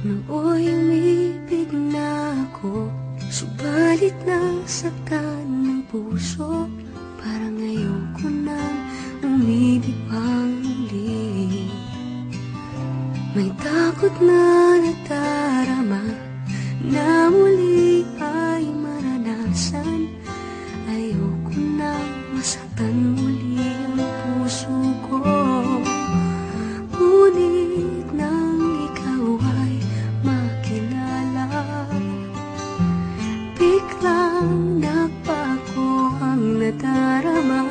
Nooy umibig na ako, subalit nasaktan ng puso. Parang ayoko nang umibig pang muli. May takot na nadarama na muli ay maranasan. Ayoko nang masaktan muli ang puso ko. Ngunit nang ikaw ay makilala, biglang nagbago ang nadarama.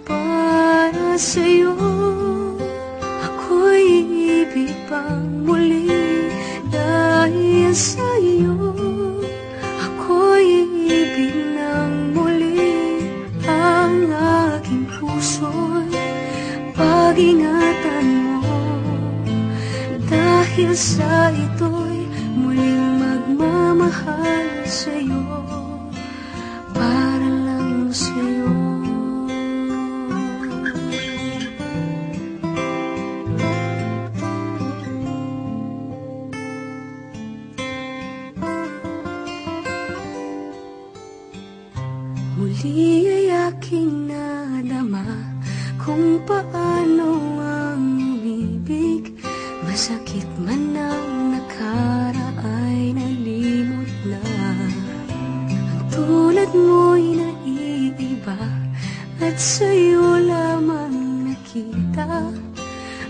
Para sa'yo ako'y ibig pang muli. Dahil sa'yo ako'y ibig ng muli. Ang aking puso'y pag-ingatan mo. Dahil sa ito'y muling magmamahal sa'yo, para lang sa'yo. Muli ay aking nadama kung paano ang umibig. Masakit man ang nakaraay, nalimot na. Ang tulad mo'y naiiba, at sa'yo lamang nakita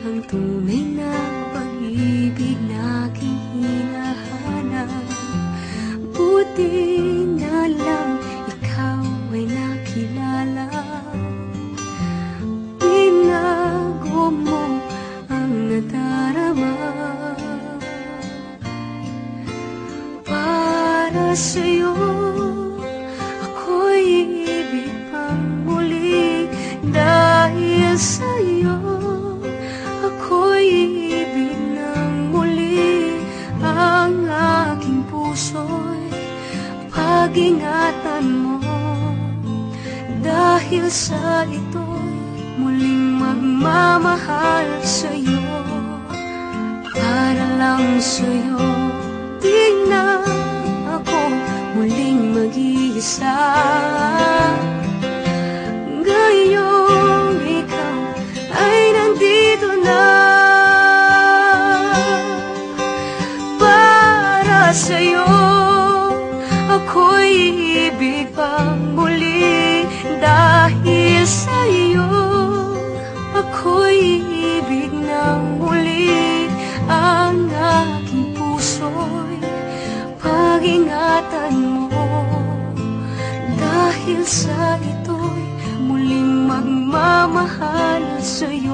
ang tunay na pag-ibig na aking hinahanap. Buti na lang ikaw ay nakilala. Binago mo ang nadarama. Para sa'yo ako'y ibig pang muli. Dahil sa'yo ako'y ibig ng muli. Ang aking puso'y pag-ingatan mo. Dahil sa ito'y muling magmamahal sa'yo, para lang sa'yo. Di na ako muling mag-iisa. Ngayong ikaw ay nandito na. Para sa'yo ako'y ibig pang muli. Dahil sa'yo ako'y ibig ng muli. Ang aking puso'y pag-ingatan mo. Dahil sa ito'y muling magmamahal sa'yo,